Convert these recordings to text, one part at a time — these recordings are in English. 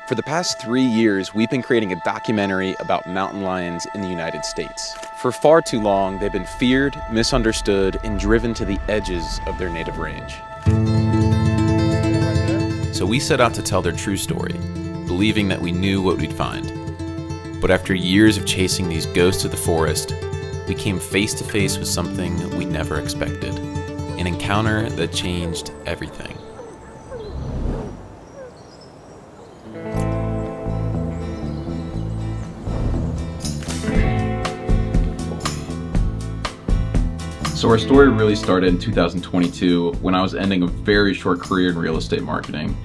For the past 3 years, we've been creating a documentary about mountain lions in the United States. For far too long, they've been feared, misunderstood, and driven to the edges of their native range. So we set out to tell their true story, believing that we knew what we'd find. But after years of chasing these ghosts of the forest, we came face to face with something we'd never expected. An encounter that changed everything. So our story really started in 2022 when I was ending a very short career in real estate marketing.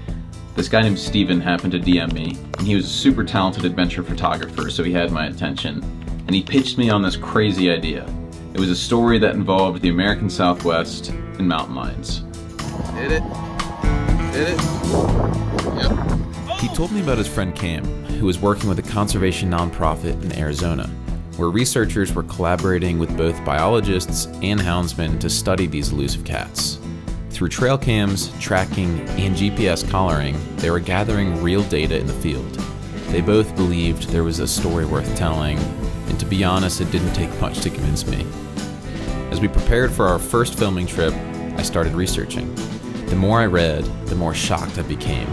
This guy named Stephen happened to DM me, and he was a super talented adventure photographer, so he had my attention. And he pitched me on this crazy idea. It was a story that involved the American Southwest and mountain lions. Hit it. Yep. He told me about his friend Cam, who was working with a conservation nonprofit in Arizona, where researchers were collaborating with both biologists and houndsmen to study these elusive cats. Through trail cams, tracking, and GPS collaring, they were gathering real data in the field. They both believed there was a story worth telling, and to be honest, it didn't take much to convince me. As we prepared for our first filming trip, I started researching. The more I read, the more shocked I became.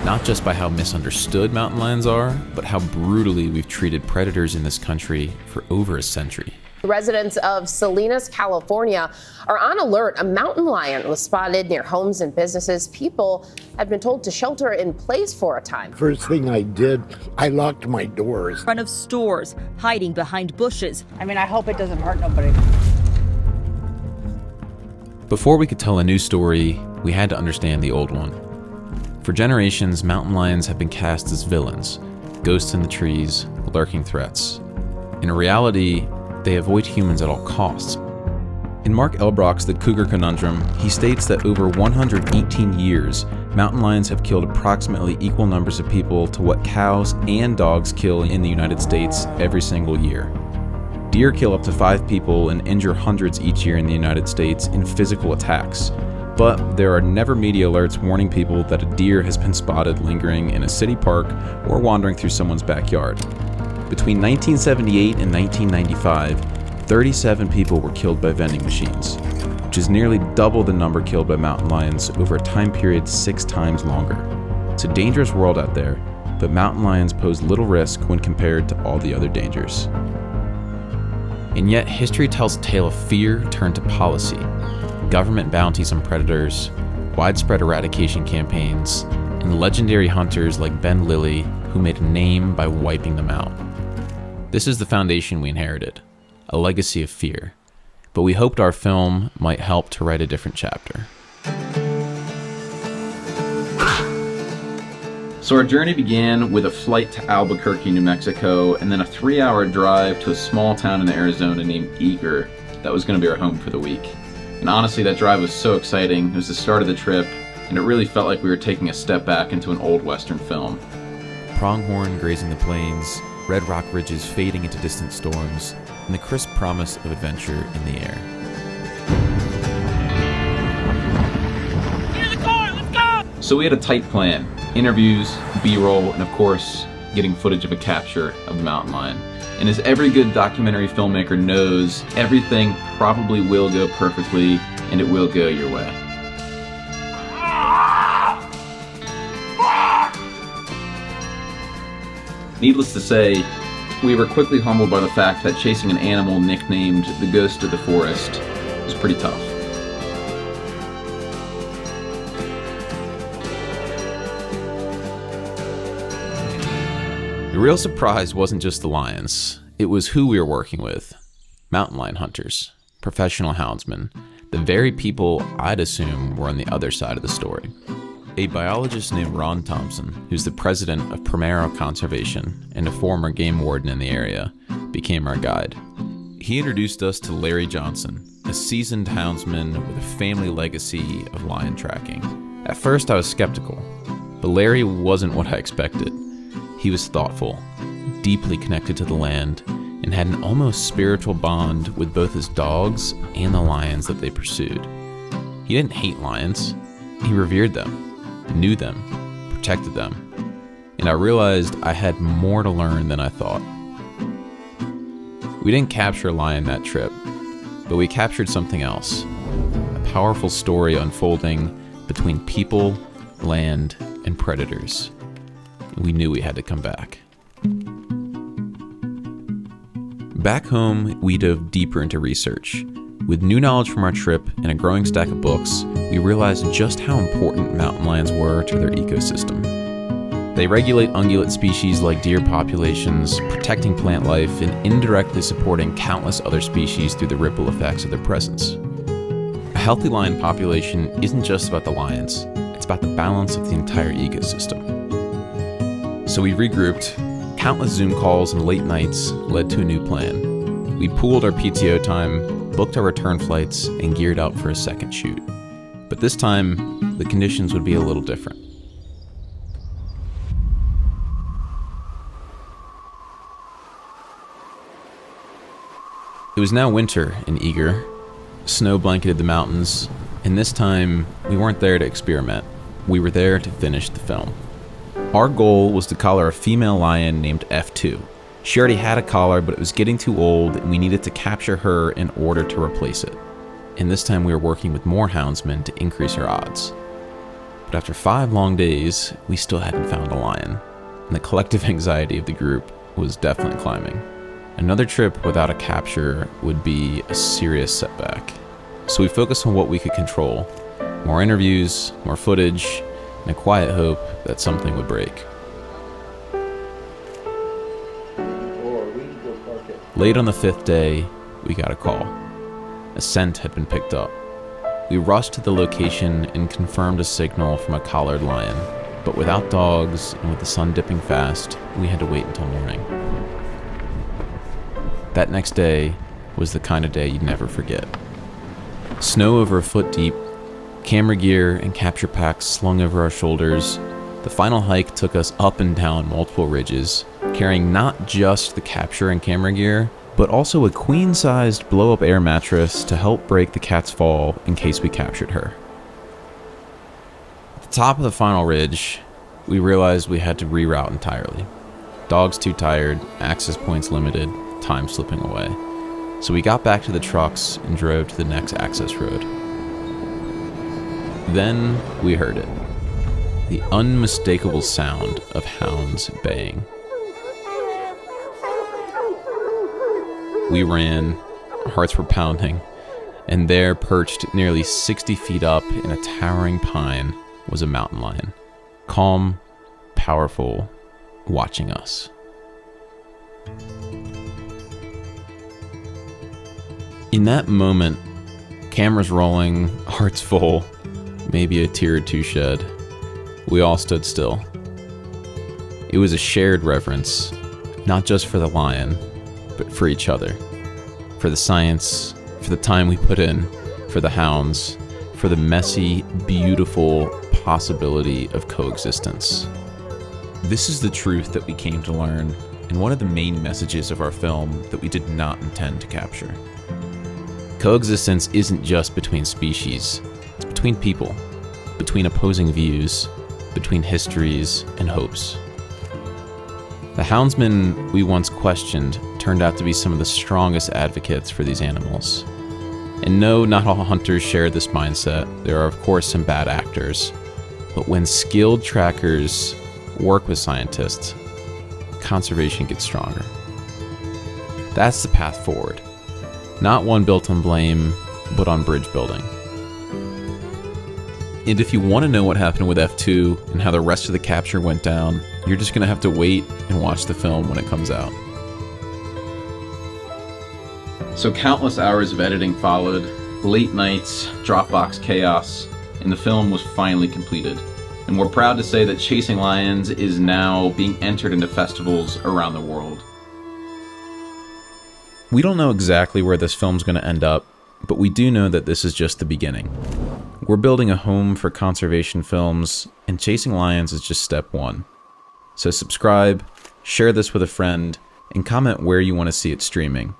Not just by how misunderstood mountain lions are, but how brutally we've treated predators in this country for over a century. Residents of Salinas, California are on alert. A mountain lion was spotted near homes and businesses. People had been told to shelter in place for a time. First thing I did, I locked my doors. In front of stores, hiding behind bushes. I hope it doesn't hurt nobody. Before we could tell a new story, we had to understand the old one. For generations, mountain lions have been cast as villains, ghosts in the trees, lurking threats. In reality, they avoid humans at all costs. In Mark Elbrock's The Cougar Conundrum, he states that over 118 years, mountain lions have killed approximately equal numbers of people to what cows and dogs kill in the United States every single year. Deer kill up to 5 people and injure hundreds each year in the United States in physical attacks. But there are never media alerts warning people that a deer has been spotted lingering in a city park or wandering through someone's backyard. Between 1978 and 1995, 37 people were killed by vending machines, which is nearly double the number killed by mountain lions over a time period 6 times longer. It's a dangerous world out there, but mountain lions pose little risk when compared to all the other dangers. And yet, history tells a tale of fear turned to policy. Government bounties on predators, widespread eradication campaigns, and legendary hunters like Ben Lilly who made a name by wiping them out. This is the foundation we inherited, a legacy of fear, but we hoped our film might help to write a different chapter. So our journey began with a flight to Albuquerque, New Mexico, and then a 3-hour drive to a small town in Arizona named Eager that was going to be our home for the week. And honestly, that drive was so exciting. It was the start of the trip, and it really felt like we were taking a step back into an old Western film. Pronghorn grazing the plains, red rock ridges fading into distant storms, and the crisp promise of adventure in the air. Get in the car, let's go! So we had a tight plan: interviews, B-roll, and of course, getting footage of a capture of the mountain lion. And as every good documentary filmmaker knows, everything probably will go perfectly, and it will go your way. Needless to say, we were quickly humbled by the fact that chasing an animal nicknamed the Ghost of the Forest was pretty tough. The real surprise wasn't just the lions, it was who we were working with. Mountain lion hunters, professional houndsmen, the very people I'd assume were on the other side of the story. A biologist named Ron Thompson, who's the president of Primero Conservation and a former game warden in the area, became our guide. He introduced us to Larry Johnson, a seasoned houndsman with a family legacy of lion tracking. At first I was skeptical, but Larry wasn't what I expected. He was thoughtful, deeply connected to the land, and had an almost spiritual bond with both his dogs and the lions that they pursued. He didn't hate lions, he revered them, knew them, protected them. and I realized I had more to learn than I thought. We didn't capture a lion that trip, but we captured something else. A powerful story unfolding between people, land, and predators. We knew we had to come back. Back home, we dove deeper into research. With new knowledge from our trip and a growing stack of books, we realized just how important mountain lions were to their ecosystem. They regulate ungulate species like deer populations, protecting plant life, and indirectly supporting countless other species through the ripple effects of their presence. A healthy lion population isn't just about the lions, it's about the balance of the entire ecosystem. So we regrouped. Countless Zoom calls and late nights led to a new plan. We pooled our PTO time, booked our return flights, and geared up for a second shoot. But this time, the conditions would be a little different. It was now winter in Eager. Snow blanketed the mountains, and this time, we weren't there to experiment. We were there to finish the film. Our goal was to collar a female lion named F2. She already had a collar, but it was getting too old, and we needed to capture her in order to replace it. And this time we were working with more houndsmen to increase our odds. But after 5 long days, we still hadn't found a lion, and the collective anxiety of the group was definitely climbing. Another trip without a capture would be a serious setback. So we focused on what we could control. More interviews, more footage, and a quiet hope that something would break. Late on the 5th day, we got a call. A scent had been picked up. We rushed to the location and confirmed a signal from a collared lion, but without dogs and with the sun dipping fast, we had to wait until morning. That next day was the kind of day you'd never forget. Snow over a foot deep, camera gear and capture packs slung over our shoulders. The final hike took us up and down multiple ridges, carrying not just the capture and camera gear, but also a queen-sized blow-up air mattress to help break the cat's fall in case we captured her. At the top of the final ridge, we realized we had to reroute entirely. Dogs too tired, access points limited, time slipping away. So we got back to the trucks and drove to the next access road. Then we heard it. The unmistakable sound of hounds baying. We ran, our hearts were pounding, and there, perched nearly 60 feet up in a towering pine, was a mountain lion. Calm, powerful, watching us. In that moment, cameras rolling, hearts full, maybe a tear or two shed, we all stood still. It was a shared reverence, not just for the lion, but for each other. For the science, for the time we put in, for the hounds, for the messy, beautiful possibility of coexistence. This is the truth that we came to learn, and one of the main messages of our film that we did not intend to capture. Coexistence isn't just between species, it's between people, between opposing views, between histories and hopes. The houndsmen we once questioned turned out to be some of the strongest advocates for these animals. And no, not all hunters share this mindset. There are of course some bad actors, but when skilled trackers work with scientists, conservation gets stronger. That's the path forward. Not one built on blame, but on bridge building. And if you want to know what happened with F2 and how the rest of the capture went down, you're just going to have to wait and watch the film when it comes out. So countless hours of editing followed, late nights, Dropbox chaos, and the film was finally completed. And we're proud to say that Chasing Lions is now being entered into festivals around the world. We don't know exactly where this film's going to end up, but we do know that this is just the beginning. We're building a home for conservation films, and Chasing Lions is just step one. So subscribe, share this with a friend, and comment where you want to see it streaming.